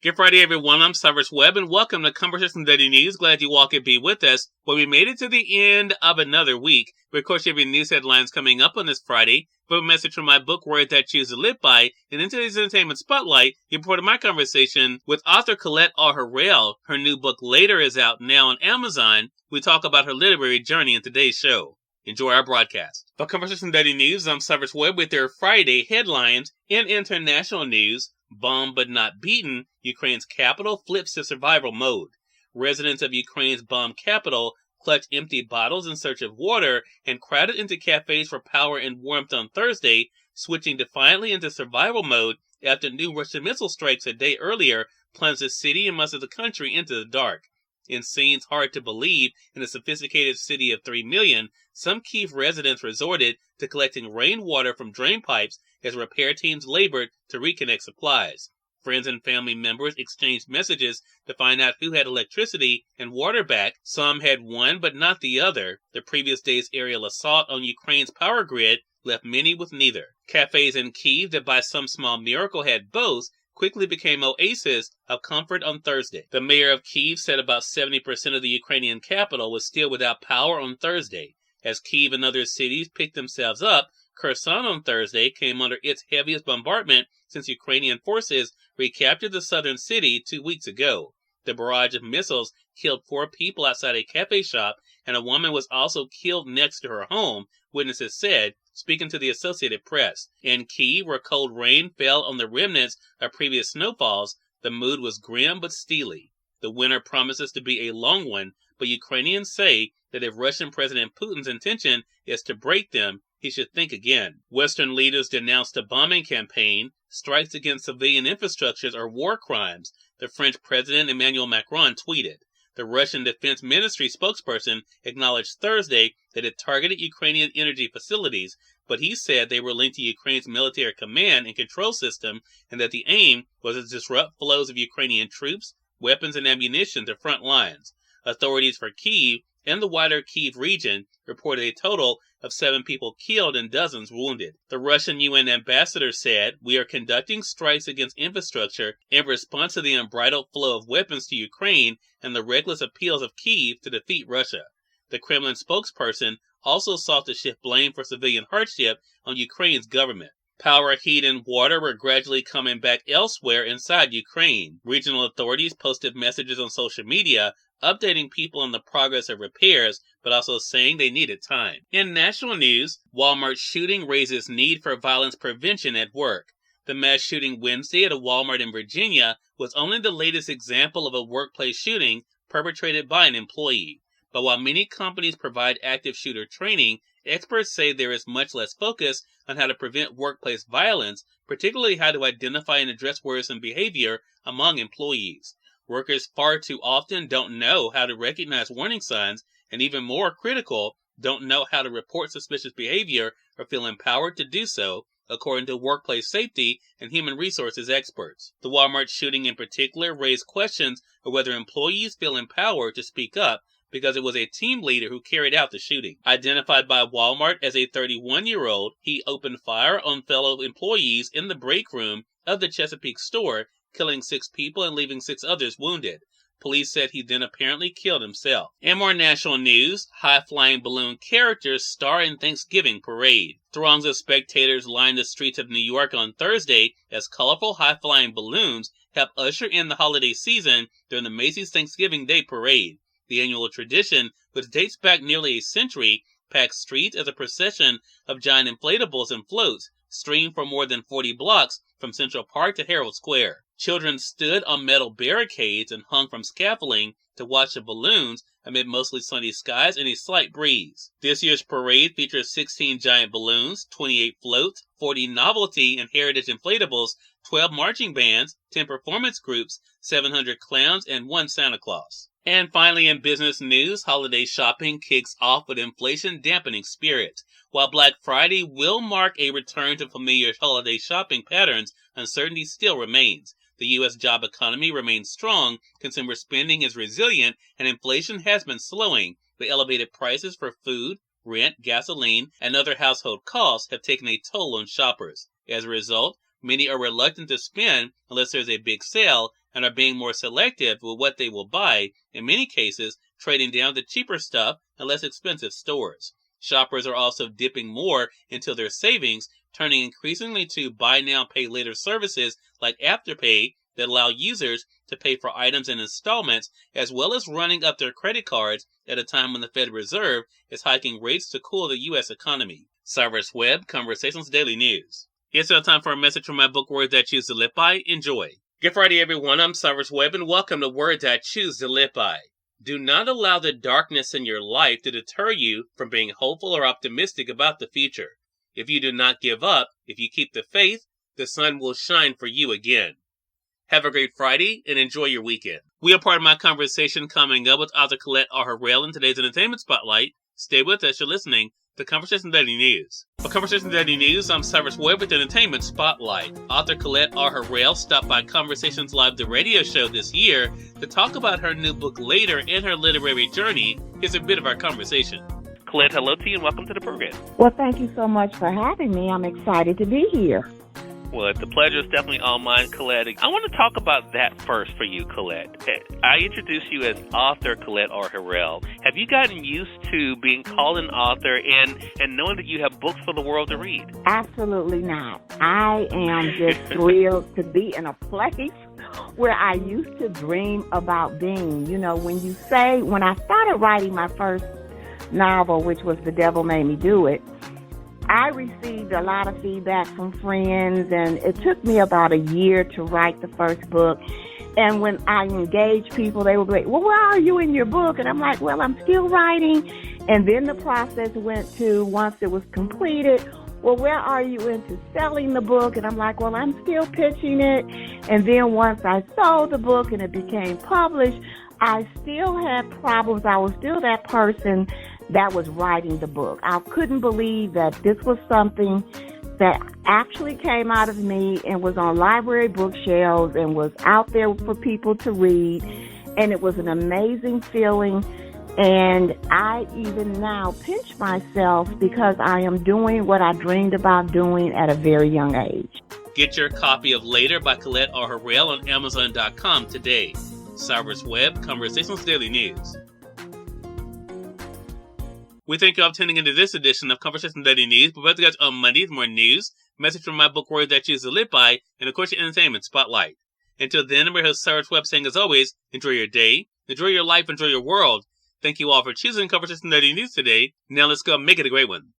Good Friday, everyone. I'm Cyrus Webb, and welcome to Conversation Daily News. Glad you all could be with us. Well, we made it to the end of another week. But of course, you have your news headlines coming up on this Friday. But a message from my book, Words I Choose to Live By. And in today's Entertainment Spotlight, you reported my conversation with author Colette R. Harrell. Her new book, Later, is out now on Amazon. We talk about her literary journey in today's show. Enjoy our broadcast. For Conversation Daily News, I'm Cyrus Webb with their Friday headlines. In international news, bombed but not beaten, Ukraine's capital flips to survival mode. Residents of Ukraine's bombed capital clutched empty bottles in search of water and crowded into cafes for power and warmth on Thursday, switching defiantly into survival mode after new Russian missile strikes a day earlier plunged the city and much of the country into the dark. In scenes hard to believe in a sophisticated city of 3 million, some Kyiv residents resorted to collecting rainwater from drain pipes as repair teams labored to reconnect supplies. Friends and family members exchanged messages to find out who had electricity and water back. Some had one but not the other. The previous day's aerial assault on Ukraine's power grid left many with neither. Cafes in Kyiv that by some small miracle had both quickly became oases of comfort on Thursday. The mayor of Kyiv said about 70% of the Ukrainian capital was still without power on Thursday. As Kyiv and other cities picked themselves up, Kherson on Thursday came under its heaviest bombardment since Ukrainian forces recaptured the southern city 2 weeks ago. The barrage of missiles killed 4 people outside a cafe shop, and a woman was also killed next to her home, witnesses said, speaking to the Associated Press. In Kyiv, where cold rain fell on the remnants of previous snowfalls, the mood was grim but steely. The winter promises to be a long one, but Ukrainians say that if Russian President Putin's intention is to break them, he should think again. Western leaders denounced a bombing campaign. Strikes against civilian infrastructures are war crimes, the French President Emmanuel Macron tweeted. The Russian Defense Ministry spokesperson acknowledged Thursday that it targeted Ukrainian energy facilities, but he said they were linked to Ukraine's military command and control system and that the aim was to disrupt flows of Ukrainian troops, weapons, and ammunition to front lines. Authorities for Kyiv and the wider Kyiv region reported a total of 7 people killed and dozens wounded. The Russian UN ambassador said, "We are conducting strikes against infrastructure in response to the unbridled flow of weapons to Ukraine and the reckless appeals of Kyiv to defeat Russia." The Kremlin spokesperson also sought to shift blame for civilian hardship on Ukraine's government. Power, heat, and water were gradually coming back elsewhere inside Ukraine. Regional authorities posted messages on social media updating people on the progress of repairs, but also saying they needed time. In national news, Walmart shooting raises need for violence prevention at work. The mass shooting Wednesday at a Walmart in Virginia was only the latest example of a workplace shooting perpetrated by an employee. But while many companies provide active shooter training, experts say there is much less focus on how to prevent workplace violence, particularly how to identify and address worrisome behavior among employees. Workers far too often don't know how to recognize warning signs, and even more critical, don't know how to report suspicious behavior or feel empowered to do so, according to workplace safety and human resources experts. The Walmart shooting in particular raised questions of whether employees feel empowered to speak up because it was a team leader who carried out the shooting. Identified by Walmart as a 31-year-old, he opened fire on fellow employees in the break room of the Chesapeake store, killing 6 people and leaving 6 others wounded. Police said he then apparently killed himself. In more national news, high-flying balloon characters star in Thanksgiving parade. Throngs of spectators lined the streets of New York on Thursday as colorful high-flying balloons helped usher in the holiday season during the Macy's Thanksgiving Day parade. The annual tradition, which dates back nearly a century, packed streets as a procession of giant inflatables and floats streamed for more than 40 blocks from Central Park to Herald Square. Children stood on metal barricades and hung from scaffolding to watch the balloons amid mostly sunny skies and a slight breeze. This year's parade features 16 giant balloons, 28 floats, 40 novelty and heritage inflatables, 12 marching bands, 10 performance groups, 700 clowns, and 1 Santa Claus. And finally, in business news, holiday shopping kicks off with inflation-dampening spirits. While Black Friday will mark a return to familiar holiday shopping patterns, uncertainty still remains. The U.S. job economy remains strong, consumer spending is resilient, and inflation has been slowing. The elevated prices for food, rent, gasoline, and other household costs have taken a toll on shoppers. As a result, many are reluctant to spend unless there's a big sale, and are being more selective with what they will buy, in many cases trading down to cheaper stuff and less expensive stores. Shoppers are also dipping more into their savings, turning increasingly to buy now, pay later services like Afterpay that allow users to pay for items in installments, as well as running up their credit cards at a time when the Federal Reserve is hiking rates to cool the U.S. economy. Cyrus Webb, Conversations Daily News. It's now time for a message from my book, Words I Choose to Live By. Enjoy. Good Friday, everyone. I'm Cyrus Webb, and welcome to Words I Choose to Live By. Do not allow the darkness in your life to deter you from being hopeful or optimistic about the future. If you do not give up, if you keep the faith, the sun will shine for you again. Have a great Friday and enjoy your weekend. We are part of my conversation coming up with author Colette R. Harrell in today's Entertainment Spotlight. Stay with us. You're listening to Conversation Daily News. For Conversation Daily News, I'm Cyrus Webb with Entertainment Spotlight. Author Colette R. Harrell stopped by Conversations Live, the radio show this year, to talk about her new book Later and her literary journey. Here's a bit of our conversation. Colette, hello to you and welcome to the program. Well, thank you so much for having me. I'm excited to be here. Well, the pleasure is definitely all mine, Colette. I want to talk about that first for you, Colette. I introduced you as author Colette R. Harrell. Have you gotten used to being called an author and knowing that you have books for the world to read? Absolutely not. I am just thrilled to be in a place where I used to dream about being. You know, when I started writing my first novel, which was The Devil Made Me Do It, I received a lot of feedback from friends, and it took me about a year to write the first book. And when I engaged people, they would be like, well, where are you in your book? And I'm like, well, I'm still writing. And then the process went to, once it was completed, well, where are you into selling the book? And I'm like, well, I'm still pitching it. And then once I sold the book and it became published, I still had problems. I was still that person that was writing the book. I couldn't believe that this was something that actually came out of me and was on library bookshelves and was out there for people to read. And it was an amazing feeling. And I even now pinch myself because I am doing what I dreamed about doing at a very young age. Get your copy of Later by Colette R. Harrell on Amazon.com today. Cyrus Webb, Conversations Daily News. We thank you all for tuning into this edition of Conversation Daily News. We'll be back on Monday with more news, message from my book, Words I Choose to Live By, and of course your entertainment spotlight. Until then, I'm your host, Cyrus Webb, saying as always, enjoy your day, enjoy your life, enjoy your world. Thank you all for choosing Conversation Daily News today. Now let's go make it a great one.